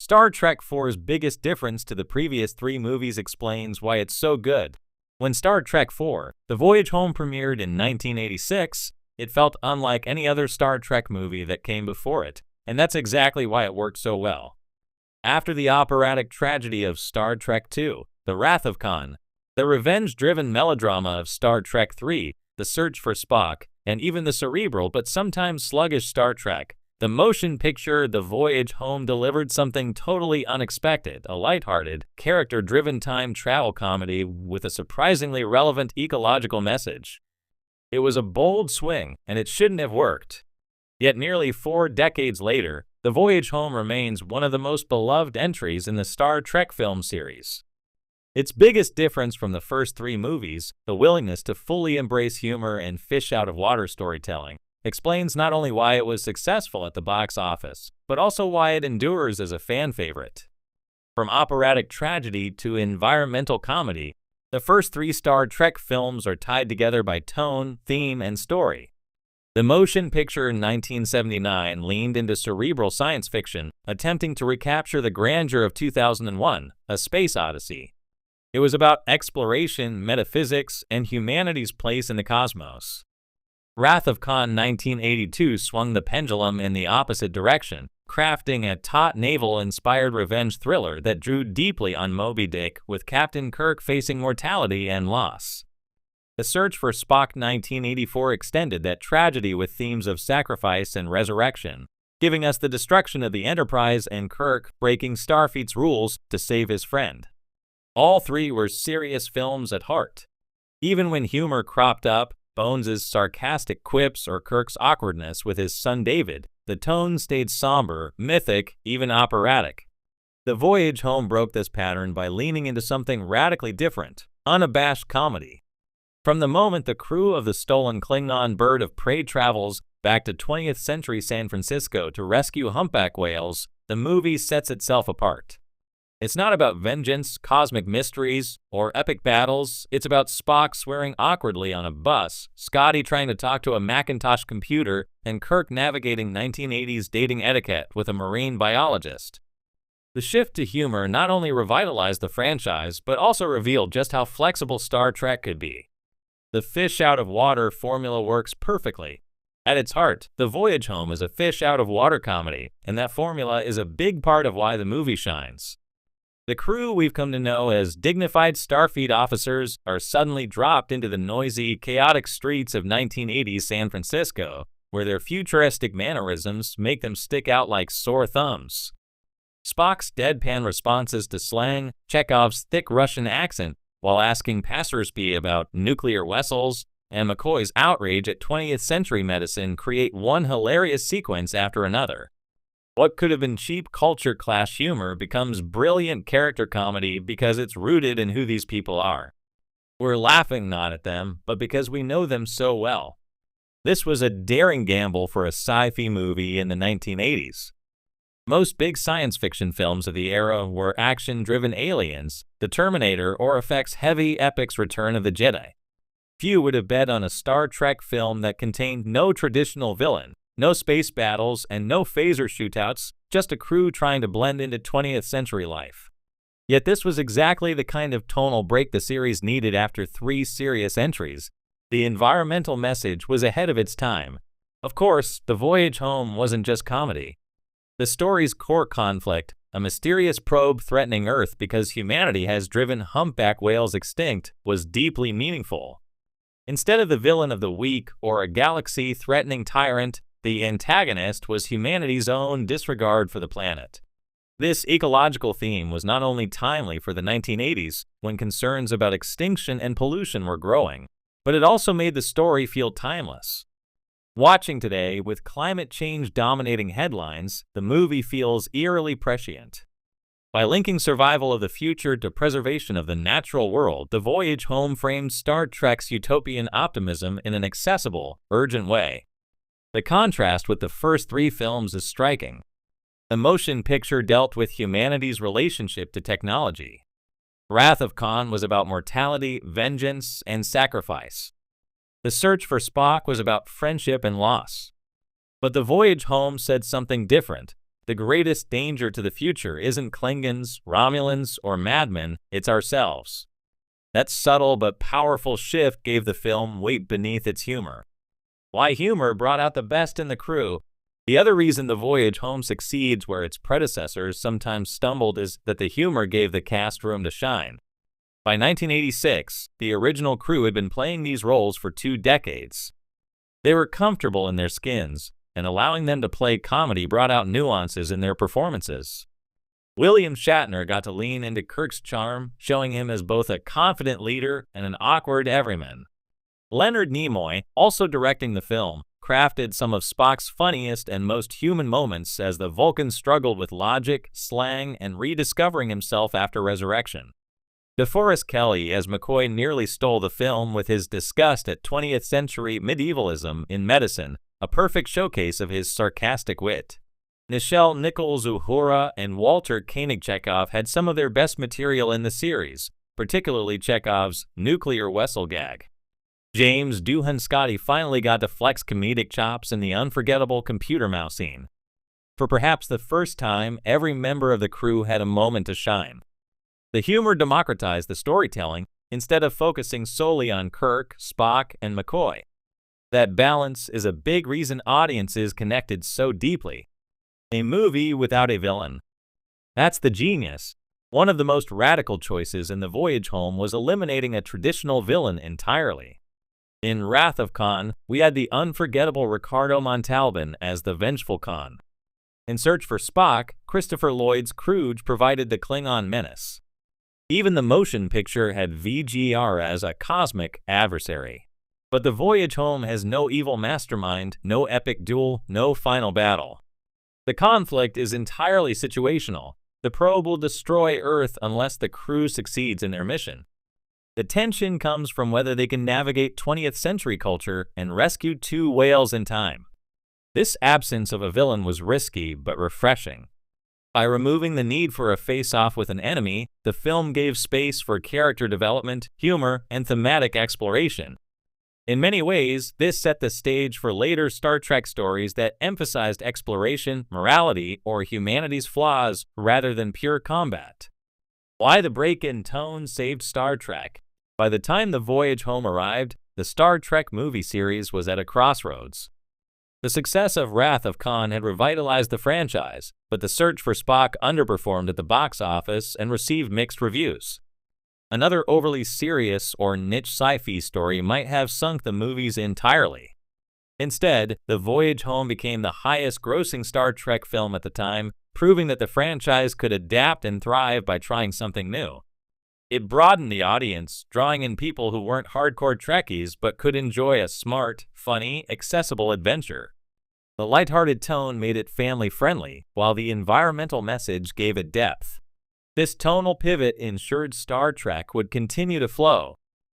Star Trek IV's biggest difference to the previous three movies explains why it's so good. When Star Trek IV: The Voyage Home premiered in 1986, it felt unlike any other Star Trek movie that came before it, and that's exactly why it worked so well. After the operatic tragedy of Star Trek II: The Wrath of Khan, the revenge-driven melodrama of Star Trek III: The Search for Spock, and even the cerebral but sometimes sluggish Star Trek, the motion picture The Voyage Home delivered something totally unexpected, a lighthearted, character-driven time travel comedy with a surprisingly relevant ecological message. It was a bold swing, and it shouldn't have worked. Yet nearly 4 decades later, The Voyage Home remains one of the most beloved entries in the Star Trek film series. Its biggest difference from the first three movies, the willingness to fully embrace humor and fish-out-of-water storytelling, explains not only why it was successful at the box office, but also why it endures as a fan favorite. From operatic tragedy to environmental comedy, the first three Star Trek films are tied together by tone, theme, and story. The motion picture in 1979 leaned into cerebral science fiction, attempting to recapture the grandeur of 2001: A Space Odyssey. It was about exploration, metaphysics, and humanity's place in the cosmos. Wrath of Khan 1982 swung the pendulum in the opposite direction, crafting a taut naval-inspired revenge thriller that drew deeply on Moby Dick, with Captain Kirk facing mortality and loss. The Search for Spock 1984 extended that tragedy with themes of sacrifice and resurrection, giving us the destruction of the Enterprise and Kirk breaking Starfleet's rules to save his friend. All three were serious films at heart. Even when humor cropped up, Bones' sarcastic quips or Kirk's awkwardness with his son David, the tone stayed somber, mythic, even operatic. The Voyage Home broke this pattern by leaning into something radically different: unabashed comedy. From the moment the crew of the stolen Klingon bird of prey travels back to 20th century San Francisco to rescue humpback whales, the movie sets itself apart. It's not about vengeance, cosmic mysteries, or epic battles. It's about Spock swearing awkwardly on a bus, Scotty trying to talk to a Macintosh computer, and Kirk navigating 1980s dating etiquette with a marine biologist. The shift to humor not only revitalized the franchise, but also revealed just how flexible Star Trek could be. The fish-out-of-water formula works perfectly. At its heart, The Voyage Home is a fish-out-of-water comedy, and that formula is a big part of why the movie shines. The crew we've come to know as dignified Starfleet officers are suddenly dropped into the noisy, chaotic streets of 1980s San Francisco, where their futuristic mannerisms make them stick out like sore thumbs. Spock's deadpan responses to slang, Chekhov's thick Russian accent while asking passersby about nuclear vessels, and McCoy's outrage at 20th century medicine create one hilarious sequence after another. What could have been cheap culture clash humor becomes brilliant character comedy because it's rooted in who these people are. We're laughing not at them, but because we know them so well. This was a daring gamble for a sci-fi movie in the 1980s. Most big science fiction films of the era were action-driven Aliens, The Terminator, or effects-heavy epics Return of the Jedi. Few would have bet on a Star Trek film that contained no traditional villain, no space battles, and no phaser shootouts, just a crew trying to blend into 20th century life. Yet this was exactly the kind of tonal break the series needed after 3 serious entries. The environmental message was ahead of its time. Of course, The Voyage Home wasn't just comedy. The story's core conflict, a mysterious probe threatening Earth because humanity has driven humpback whales extinct, was deeply meaningful. Instead of the villain of the week or a galaxy-threatening tyrant, the antagonist was humanity's own disregard for the planet. This ecological theme was not only timely for the 1980s, when concerns about extinction and pollution were growing, but it also made the story feel timeless. Watching today, with climate change dominating headlines, the movie feels eerily prescient. By linking survival of the future to preservation of the natural world, The Voyage Home framed Star Trek's utopian optimism in an accessible, urgent way. The contrast with the first 3 films is striking. The motion picture dealt with humanity's relationship to technology. Wrath of Khan was about mortality, vengeance, and sacrifice. The Search for Spock was about friendship and loss. But The Voyage Home said something different. The greatest danger to the future isn't Klingons, Romulans, or Madmen, it's ourselves. That subtle but powerful shift gave the film weight beneath its humor. Why humor brought out the best in the crew. The other reason The Voyage Home succeeds where its predecessors sometimes stumbled is that the humor gave the cast room to shine. By 1986, the original crew had been playing these roles for 2 decades. They were comfortable in their skins, and allowing them to play comedy brought out nuances in their performances. William Shatner got to lean into Kirk's charm, showing him as both a confident leader and an awkward everyman. Leonard Nimoy, also directing the film, crafted some of Spock's funniest and most human moments as the Vulcan struggled with logic, slang, and rediscovering himself after resurrection. DeForest Kelley as McCoy nearly stole the film with his disgust at 20th century medievalism in medicine, a perfect showcase of his sarcastic wit. Nichelle Nichols-Uhura and Walter Koenig Chekhov had some of their best material in the series, particularly Chekhov's nuclear vessel gag. James Doohan Scotty finally got to flex comedic chops in the unforgettable computer mouse scene. For perhaps the first time, every member of the crew had a moment to shine. The humor democratized the storytelling instead of focusing solely on Kirk, Spock, and McCoy. That balance is a big reason audiences connected so deeply. A movie without a villain. That's the genius. One of the most radical choices in The Voyage Home was eliminating a traditional villain entirely. In Wrath of Khan, we had the unforgettable Ricardo Montalban as the vengeful Khan. In Search for Spock, Christopher Lloyd's Scrooge provided the Klingon menace. Even the motion picture had VGR as a cosmic adversary. But The Voyage Home has no evil mastermind, no epic duel, no final battle. The conflict is entirely situational. The probe will destroy Earth unless the crew succeeds in their mission. The tension comes from whether they can navigate 20th century culture and rescue 2 whales in time. This absence of a villain was risky but refreshing. By removing the need for a face-off with an enemy, the film gave space for character development, humor, and thematic exploration. In many ways, this set the stage for later Star Trek stories that emphasized exploration, morality, or humanity's flaws rather than pure combat. Why the break in tone saved Star Trek? By the time The Voyage Home arrived, the Star Trek movie series was at a crossroads. The success of Wrath of Khan had revitalized the franchise, but The Search for Spock underperformed at the box office and received mixed reviews. Another overly serious or niche sci-fi story might have sunk the movies entirely. Instead, The Voyage Home became the highest-grossing Star Trek film at the time, proving that the franchise could adapt and thrive by trying something new. It broadened the audience, drawing in people who weren't hardcore Trekkies but could enjoy a smart, funny, accessible adventure. The lighthearted tone made it family-friendly, while the environmental message gave it depth. This tonal pivot ensured Star Trek would continue to flow,